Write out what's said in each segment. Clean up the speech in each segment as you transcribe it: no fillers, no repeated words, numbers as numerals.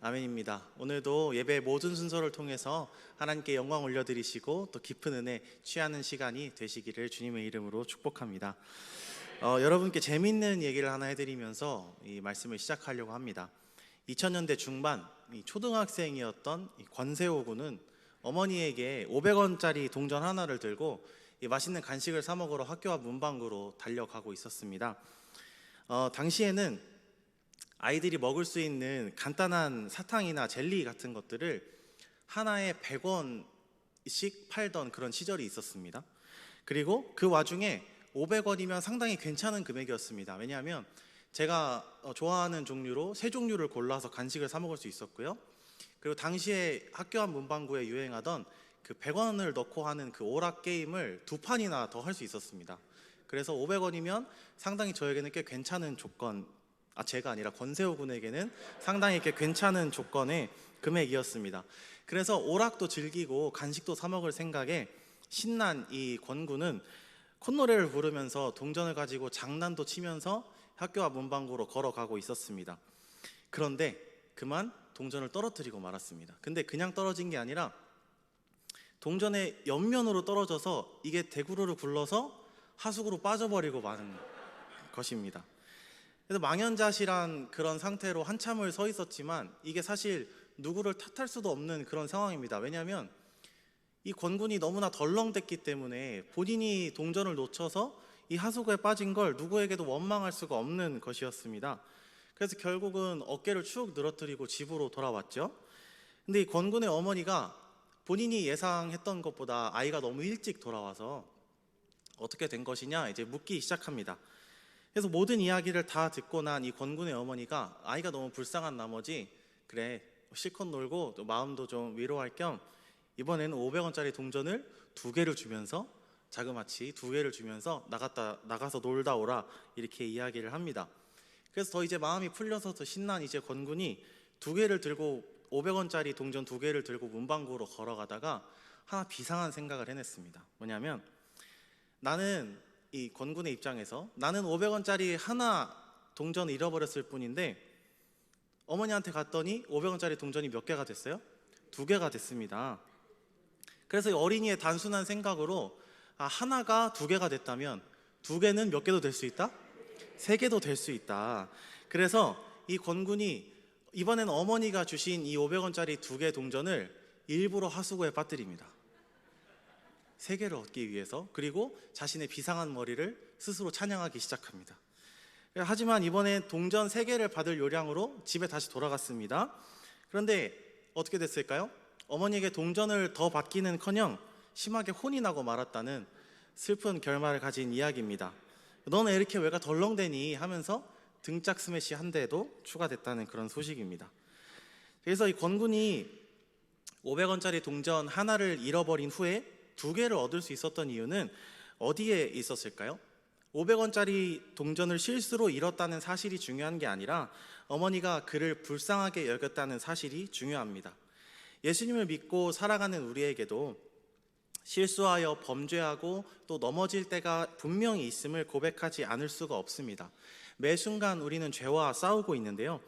아멘입니다. 오늘도 예배 모든 순서를 통해서 하나님께 영광 올려드리시고 또 깊은 은혜 취하는 시간이 되시기를 주님의 이름으로 축복합니다. 여러분께 재미있는 얘기를 하나 해드리면서 이 말씀을 시작하려고 합니다. 2000년대 중반 초등학생이었던 권세호 군은 어머니에게 500원짜리 동전 하나를 들고 맛있는 간식을 사 먹으러 학교 앞 문방구로 달려가고 있었습니다. 당시에는 아이들이 먹을 수 있는 간단한 사탕이나 젤리 같은 것들을 하나에 100원씩 팔던 그런 시절이 있었습니다. 그리고 그 와중에 500원이면 상당히 괜찮은 금액이었습니다. 왜냐하면 제가 좋아하는 종류로 세 종류를 골라서 간식을 사 먹을 수 있었고요. 그리고 당시에 학교 앞 문방구에 유행하던 그 100원을 넣고 하는 그 오락 게임을 2판이나 더 할 수 있었습니다. 그래서 500원이면 상당히 저에게는 꽤 괜찮은 조건, 제가 아니라 권세호 군에게는 상당히 꽤 괜찮은 조건의 금액이었습니다. 그래서 오락도 즐기고 간식도 사 먹을 생각에 신난 이 권군은 콧노래를 부르면서 동전을 가지고 장난도 치면서 학교 앞 문방구로 걸어가고 있었습니다. 그런데 그만 동전을 떨어뜨리고 말았습니다. 근데 그냥 떨어진 게 아니라 동전의 옆면으로 떨어져서 이게 대구르르 굴러서 하수구로 빠져버리고 마는 것입니다. 그래서 망연자실한 그런 상태로 한참을 서 있었지만 이게 사실 누구를 탓할 수도 없는 그런 상황입니다. 왜냐하면 이 권군이 너무나 덜렁댔기 때문에 본인이 동전을 놓쳐서 이 하수구에 빠진 걸 누구에게도 원망할 수가 없는 것이었습니다. 그래서 결국은 어깨를 축 늘어뜨리고 집으로 돌아왔죠. 근데 이 권군의 어머니가 본인이 예상했던 것보다 아이가 너무 일찍 돌아와서 어떻게 된 것이냐 이제 묻기 시작합니다. 그래서 모든 이야기를 다 듣고 난 이 권군의 어머니가 아이가 너무 불쌍한 나머지 그래 실컷 놀고 또 마음도 좀 위로할 겸 이번에는 500원짜리 동전을 2개를 주면서 자그마치 2개를 주면서 나가서 놀다 오라 이렇게 이야기를 합니다. 그래서 더 이제 마음이 풀려서 더 신난 이제 권군이 2개를 들고 500원짜리 동전 2개를 들고 문방구로 걸어가다가 하나 비상한 생각을 해냈습니다. 뭐냐면 나는 이 권군의 입장에서 나는 500원짜리 하나 동전을 잃어버렸을 뿐인데 어머니한테 갔더니 500원짜리 동전이 몇 개가 됐어요? 2개가 됐습니다. 그래서 어린이의 단순한 생각으로 하나가 2개가 됐다면 2개는 몇 개도 될 수 있다? 3개도 될 수 있다. 그래서 이 권군이 이번엔 어머니가 주신 이 500원짜리 2개 동전을 일부러 하수구에 빠뜨립니다. 3개를 얻기 위해서. 그리고 자신의 비상한 머리를 스스로 찬양하기 시작합니다. 하지만 이번에 동전 3개를 받을 요량으로 집에 다시 돌아갔습니다. 그런데 어떻게 됐을까요? 어머니에게 동전을 더 받기는커녕 심하게 혼이 나고 말았다는 슬픈 결말을 가진 이야기입니다. 너는 이렇게 왜가 덜렁대니 하면서 등짝 스매시 한 대도 추가됐다는 그런 소식입니다. 그래서 이 권군이 500원짜리 동전 하나를 잃어버린 후에 2개를 얻을 수 있었던 이유는 어디에 있었을까요? 500원짜리 동전을 실수로 잃었다는 사실이 중요한 게 아니라 어머니가 그를 불쌍하게 여겼다는 사실이 중요합니다. 예수님을 믿고 살아가는 우리에게도 실수하여 범죄하고 또 넘어질 때가 분명히 있음을 고백하지 않을 수가 없습니다. 매 순간 우리는 죄와 싸우고 있는데요.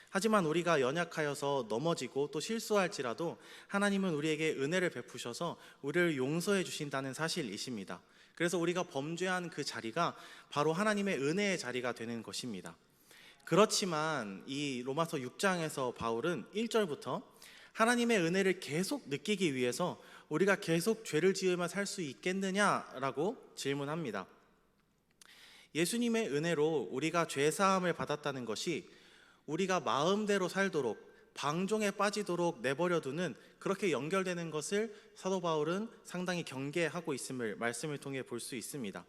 하지만 우리가 연약하여서 넘어지고 또 실수할지라도 하나님은 우리에게 은혜를 베푸셔서 우리를 용서해 주신다는 사실이십니다. 그래서 우리가 범죄한 그 자리가 바로 하나님의 은혜의 자리가 되는 것입니다. 그렇지만 이 로마서 6장에서 바울은 1절부터 하나님의 은혜를 계속 느끼기 위해서 우리가 계속 죄를 지으며 살 수 있겠느냐라고 질문합니다. 예수님의 은혜로 우리가 죄사함을 받았다는 것이 우리가 마음대로 살도록 방종에 빠지도록 내버려두는 그렇게 연결되는 것을 사도 바울은 상당히 경계하고 있음을 말씀을 통해 볼 수 있습니다.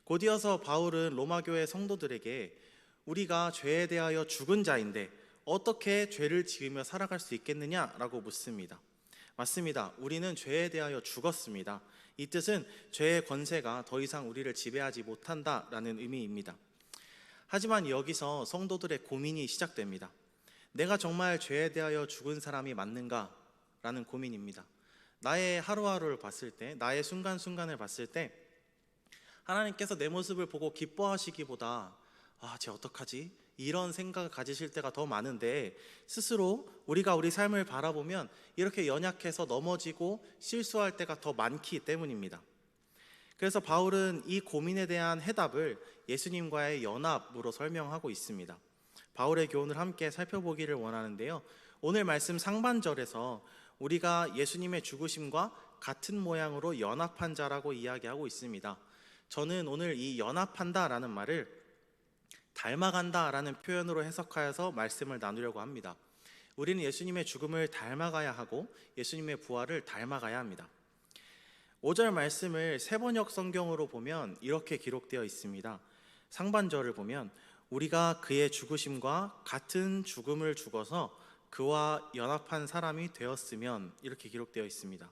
곧이어서 바울은 로마교회 성도들에게 우리가 죄에 대하여 죽은 자인데 어떻게 죄를 지으며 살아갈 수 있겠느냐라고 묻습니다. 맞습니다. 우리는 죄에 대하여 죽었습니다. 이 뜻은 죄의 권세가 더 이상 우리를 지배하지 못한다라는 의미입니다. 하지만 여기서 성도들의 고민이 시작됩니다. 내가 정말 죄에 대하여 죽은 사람이 맞는가? 라는 고민입니다. 나의 하루하루를 봤을 때, 나의 순간순간을 봤을 때 하나님께서 내 모습을 보고 기뻐하시기보다 쟤 어떡하지? 이런 생각을 가지실 때가 더 많은데, 스스로 우리가 우리 삶을 바라보면 이렇게 연약해서 넘어지고 실수할 때가 더 많기 때문입니다. 그래서 바울은 이 고민에 대한 해답을 예수님과의 연합으로 설명하고 있습니다. 바울의 교훈을 함께 살펴보기를 원하는데요, 오늘 말씀 상반절에서 우리가 예수님의 죽으심과 같은 모양으로 연합한 자라고 이야기하고 있습니다. 저는 오늘 이 연합한다라는 말을 닮아간다라는 표현으로 해석하여서 말씀을 나누려고 합니다. 우리는 예수님의 죽음을 닮아가야 하고 예수님의 부활을 닮아가야 합니다. 5절 말씀을 세번역 성경으로 보면 이렇게 기록되어 있습니다. 상반절을 보면 우리가 그의 죽으심과 같은 죽음을 죽어서 그와 연합한 사람이 되었으면, 이렇게 기록되어 있습니다.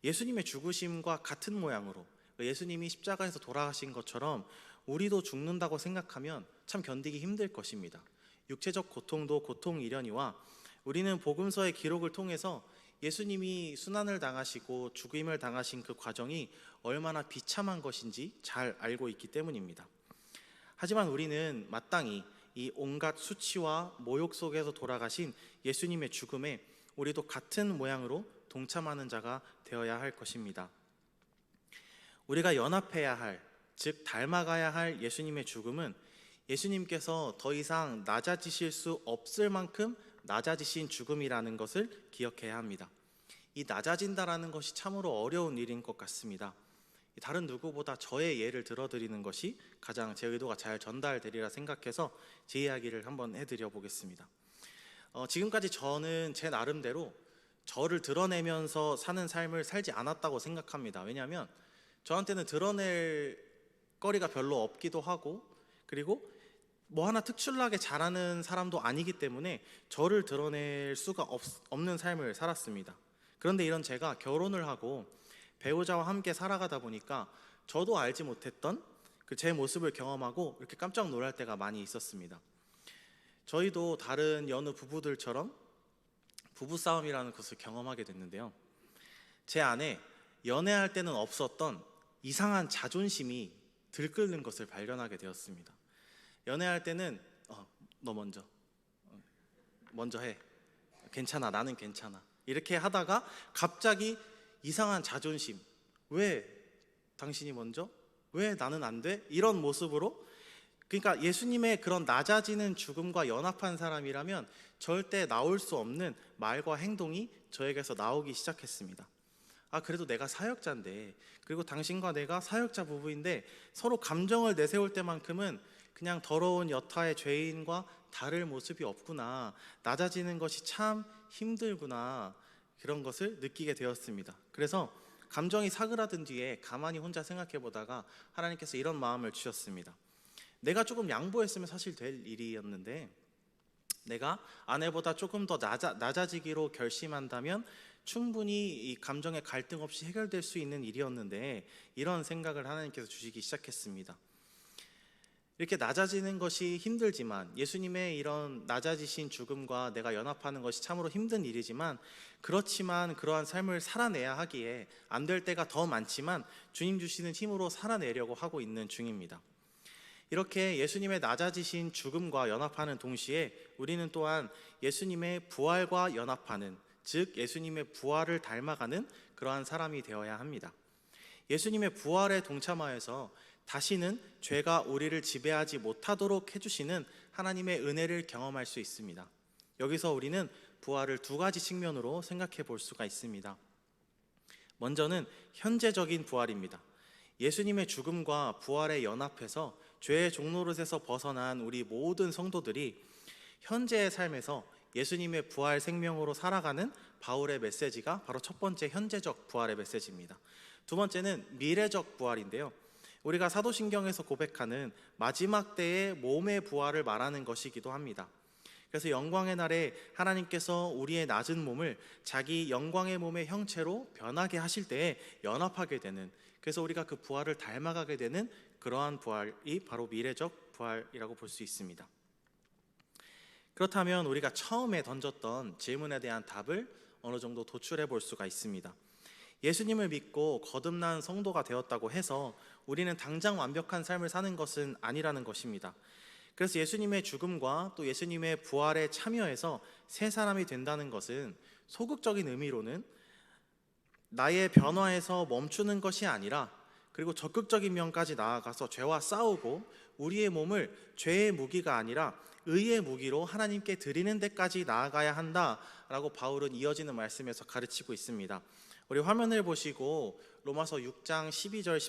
예수님의 죽으심과 같은 모양으로, 예수님이 십자가에서 돌아가신 것처럼 우리도 죽는다고 생각하면 참 견디기 힘들 것입니다. 육체적 고통도 고통이려니와 우리는 복음서의 기록을 통해서 예수님이 순환을 당하시고 죽임을 당하신 그 과정이 얼마나 비참한 것인지 잘 알고 있기 때문입니다. 하지만 우리는 마땅히 이 온갖 수치와 모욕 속에서 돌아가신 예수님의 죽음에 우리도 같은 모양으로 동참하는 자가 되어야 할 것입니다. 우리가 연합해야 할, 즉 닮아가야 할 예수님의 죽음은 예수님께서 더 이상 낮아지실 수 없을 만큼 낮아지신 죽음이라는 것을 기억해야 합니다. 이 낮아진다라는 것이 참으로 어려운 일인 것 같습니다. 다른 누구보다 저의 예를 들어드리는 것이 가장 제 의도가 잘 전달되리라 생각해서 제 이야기를 한번 해드려 보겠습니다. 지금까지 저는 제 나름대로 저를 드러내면서 사는 삶을 살지 않았다고 생각합니다. 왜냐하면 저한테는 드러낼 거리가 별로 없기도 하고, 그리고 뭐 하나 특출나게 잘하는 사람도 아니기 때문에 저를 드러낼 수가 없는 삶을 살았습니다. 그런데 이런 제가 결혼을 하고 배우자와 함께 살아가다 보니까 저도 알지 못했던 그 제 모습을 경험하고 이렇게 깜짝 놀랄 때가 많이 있었습니다. 저희도 다른 여느 부부들처럼 부부싸움이라는 것을 경험하게 됐는데요, 제 안에 연애할 때는 없었던 이상한 자존심이 들끓는 것을 발견하게 되었습니다. 연애할 때는 너 먼저 해, 괜찮아, 나는 괜찮아, 이렇게 하다가 갑자기 이상한 자존심, 왜 당신이 먼저? 왜 나는 안 돼? 이런 모습으로, 그러니까 예수님의 그런 낮아지는 죽음과 연합한 사람이라면 절대 나올 수 없는 말과 행동이 저에게서 나오기 시작했습니다. 그래도 내가 사역자인데, 그리고 당신과 내가 사역자 부부인데 서로 감정을 내세울 때만큼은 그냥 더러운 여타의 죄인과 다를 모습이 없구나, 낮아지는 것이 참 힘들구나, 그런 것을 느끼게 되었습니다. 그래서 감정이 사그라든 뒤에 가만히 혼자 생각해 보다가 하나님께서 이런 마음을 주셨습니다. 내가 조금 양보했으면 사실 될 일이었는데, 내가 아내보다 조금 더 낮아지기로 결심한다면 충분히 이 감정의 갈등 없이 해결될 수 있는 일이었는데, 이런 생각을 하나님께서 주시기 시작했습니다. 이렇게 낮아지는 것이 힘들지만, 예수님의 이런 낮아지신 죽음과 내가 연합하는 것이 참으로 힘든 일이지만, 그렇지만 그러한 삶을 살아내야 하기에 안 될 때가 더 많지만 주님 주시는 힘으로 살아내려고 하고 있는 중입니다. 이렇게 예수님의 낮아지신 죽음과 연합하는 동시에 우리는 또한 예수님의 부활과 연합하는, 즉 예수님의 부활을 닮아가는 그러한 사람이 되어야 합니다. 예수님의 부활에 동참하여서 다시는 죄가 우리를 지배하지 못하도록 해주시는 하나님의 은혜를 경험할 수 있습니다. 여기서 우리는 부활을 두 가지 측면으로 생각해 볼 수가 있습니다. 먼저는 현재적인 부활입니다. 예수님의 죽음과 부활에 연합해서 죄의 종노릇에서 벗어난 우리 모든 성도들이 현재의 삶에서 예수님의 부활 생명으로 살아가는 바울의 메시지가 바로 첫 번째 현재적 부활의 메시지입니다. 두 번째는 미래적 부활인데요, 우리가 사도신경에서 고백하는 마지막 때의 몸의 부활을 말하는 것이기도 합니다. 그래서 영광의 날에 하나님께서 우리의 낮은 몸을 자기 영광의 몸의 형체로 변하게 하실 때에 연합하게 되는, 그래서 우리가 그 부활을 닮아가게 되는 그러한 부활이 바로 미래적 부활이라고 볼 수 있습니다. 그렇다면 우리가 처음에 던졌던 질문에 대한 답을 어느 정도 도출해 볼 수가 있습니다. 예수님을 믿고 거듭난 성도가 되었다고 해서 우리는 당장 완벽한 삶을 사는 것은 아니라는 것입니다. 그래서 예수님의 죽음과 또 예수님의 부활에 참여해서 새 사람이 된다는 것은 소극적인 의미로는 나의 변화에서 멈추는 것이 아니라, 그리고 적극적인 면까지 나아가서 죄와 싸우고 우리의 몸을 죄의 무기가 아니라 의의 무기로 하나님께 드리는 데까지 나아가야 한다라고 바울은 이어지는 말씀에서 가르치고 있습니다. 우리 화면을 보시고 로마서 6장 12절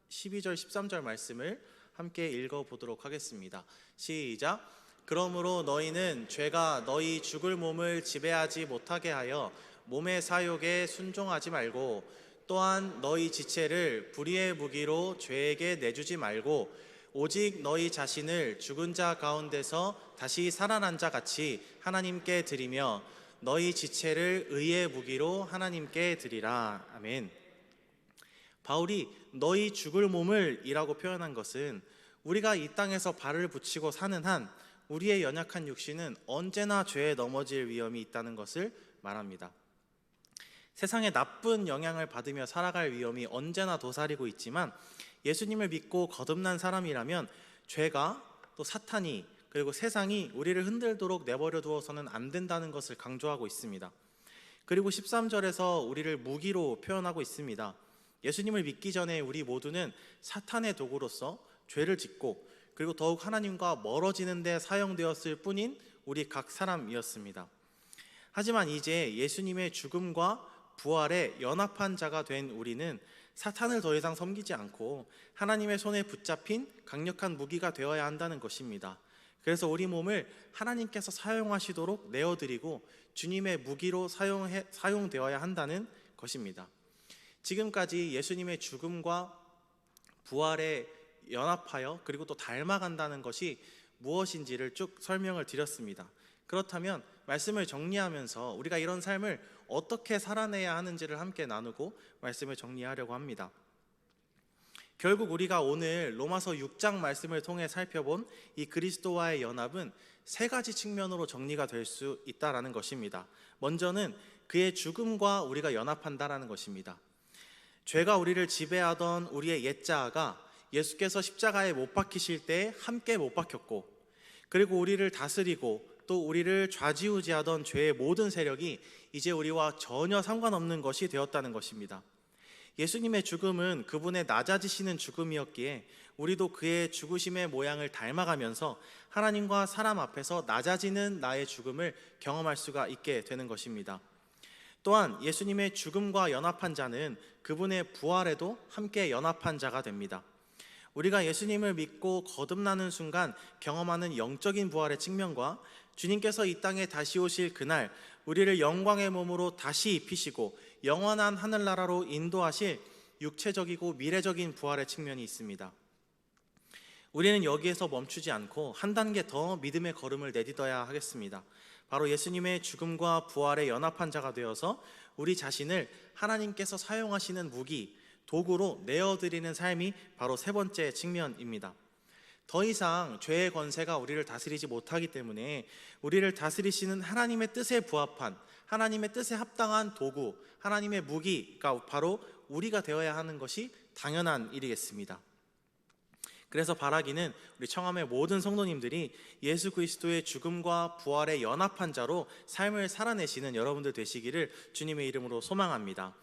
13절 말씀을 함께 읽어보도록 하겠습니다. 시작. 그러므로 너희는 죄가 너희 죽을 몸을 지배하지 못하게 하여 몸의 사욕에 순종하지 말고, 또한 너희 지체를 불의의 무기로 죄에게 내주지 말고, 오직 너희 자신을 죽은 자 가운데서 다시 살아난 자 같이 하나님께 드리며 너희 지체를 의의 무기로 하나님께 드리라. 아멘. 바울이 너희 죽을 몸을 이라고 표현한 것은 우리가 이 땅에서 발을 붙이고 사는 한 우리의 연약한 육신은 언제나 죄에 넘어질 위험이 있다는 것을 말합니다. 세상에 나쁜 영향을 받으며 살아갈 위험이 언제나 도사리고 있지만, 예수님을 믿고 거듭난 사람이라면 죄가, 또 사탄이, 그리고 세상이 우리를 흔들도록 내버려 두어서는 안 된다는 것을 강조하고 있습니다. 그리고 13절에서 우리를 무기로 표현하고 있습니다. 예수님을 믿기 전에 우리 모두는 사탄의 도구로서 죄를 짓고, 그리고 더욱 하나님과 멀어지는 데 사용되었을 뿐인 우리 각 사람이었습니다. 하지만 이제 예수님의 죽음과 부활에 연합한 자가 된 우리는 사탄을 더 이상 섬기지 않고 하나님의 손에 붙잡힌 강력한 무기가 되어야 한다는 것입니다. 그래서 우리 몸을 하나님께서 사용하시도록 내어드리고 주님의 무기로 사용되어야 한다는 것입니다. 지금까지 예수님의 죽음과 부활에 연합하여 그리고 또 닮아간다는 것이 무엇인지를 쭉 설명을 드렸습니다. 그렇다면 말씀을 정리하면서 우리가 이런 삶을 어떻게 살아내야 하는지를 함께 나누고 말씀을 정리하려고 합니다. 결국 우리가 오늘 로마서 6장 말씀을 통해 살펴본 이 그리스도와의 연합은 세 가지 측면으로 정리가 될 수 있다라는 것입니다. 먼저는 그의 죽음과 우리가 연합한다라는 것입니다. 죄가 우리를 지배하던 우리의 옛자아가 예수께서 십자가에 못 박히실 때 함께 못 박혔고, 그리고 우리를 다스리고 또 우리를 좌지우지하던 죄의 모든 세력이 이제 우리와 전혀 상관없는 것이 되었다는 것입니다. 예수님의 죽음은 그분의 낮아지시는 죽음이었기에 우리도 그의 죽으심의 모양을 닮아가면서 하나님과 사람 앞에서 낮아지는 나의 죽음을 경험할 수가 있게 되는 것입니다. 또한 예수님의 죽음과 연합한 자는 그분의 부활에도 함께 연합한 자가 됩니다. 우리가 예수님을 믿고 거듭나는 순간 경험하는 영적인 부활의 측면과 주님께서 이 땅에 다시 오실 그날 우리를 영광의 몸으로 다시 입히시고 영원한 하늘나라로 인도하실 육체적이고 미래적인 부활의 측면이 있습니다. 우리는 여기에서 멈추지 않고 한 단계 더 믿음의 걸음을 내딛어야 하겠습니다. 바로 예수님의 죽음과 부활에 연합한 자가 되어서 우리 자신을 하나님께서 사용하시는 무기, 도구로 내어드리는 삶이 바로 세 번째 측면입니다. 더 이상 죄의 권세가 우리를 다스리지 못하기 때문에 우리를 다스리시는 하나님의 뜻에 부합한, 하나님의 뜻에 합당한 도구, 하나님의 무기가 바로 우리가 되어야 하는 것이 당연한 일이겠습니다. 그래서 바라기는 우리 청함의 모든 성도님들이 예수 그리스도의 죽음과 부활에 연합한 자로 삶을 살아내시는 여러분들 되시기를 주님의 이름으로 소망합니다.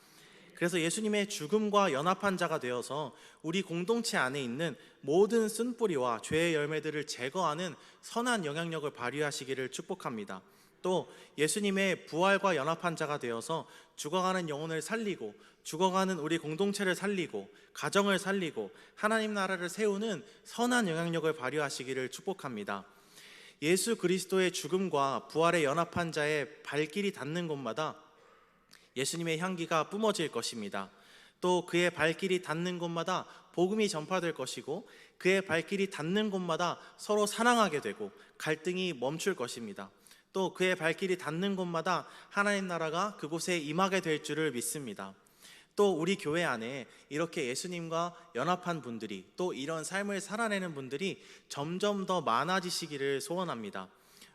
그래서 예수님의 죽음과 연합한 자가 되어서 우리 공동체 안에 있는 모든 쓴뿌리와 죄의 열매들을 제거하는 선한 영향력을 발휘하시기를 축복합니다. 또 예수님의 부활과 연합한 자가 되어서 죽어가는 영혼을 살리고 죽어가는 우리 공동체를 살리고 가정을 살리고 하나님 나라를 세우는 선한 영향력을 발휘하시기를 축복합니다. 예수 그리스도의 죽음과 부활에 연합한 자의 발길이 닿는 곳마다 예수님의 향기가 뿜어질 것입니다. 또 그의 발길이 닿는 곳마다 복음이 전파될 것이고 그의 발길이 닿는 곳마다 서로 사랑하게 되고 갈등이 멈출 것입니다. 또 그의 발길이 닿는 곳마다 하나님 나라가 그곳에 임하게 될 줄을 믿습니다. 또 우리 교회 안에 이렇게 예수님과 연합한 분들이, 또 이런 삶을 살아내는 분들이 점점 더 많아지시기를 소원합니다.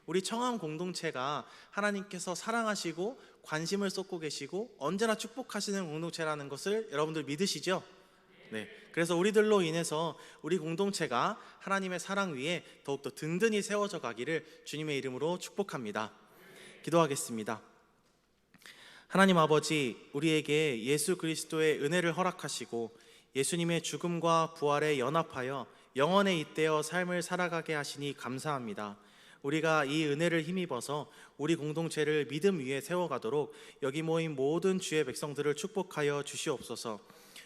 우리 청함 공동체가 하나님께서 사랑하시고 관심을 쏟고 계시고 언제나 축복하시는 공동체라는 것을 여러분들 믿으시죠? 네, 그래서 우리들로 인해서 우리 공동체가 하나님의 사랑 위에 더욱더 든든히 세워져 가기를 주님의 이름으로 축복합니다. 기도하겠습니다. 하나님 아버지, 우리에게 예수 그리스도의 은혜를 허락하시고 예수님의 죽음과 부활에 연합하여 영원에 잇대어 삶을 살아가게 하시니 감사합니다. 우리가 이 은혜를 힘입어서 우리 공동체를 믿음 위에 세워가도록 여기 모인 모든 주의 백성들을 축복하여 주시옵소서.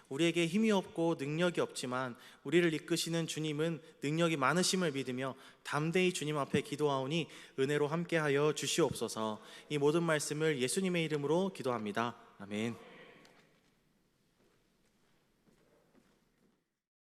우리에게 힘이 없고 능력이 없지만 우리를 이끄시는 주님은 능력이 많으심을 믿으며 담대히 주님 앞에 기도하오니 은혜로 함께하여 주시옵소서. 이 모든 말씀을 예수님의 이름으로 기도합니다. 아멘.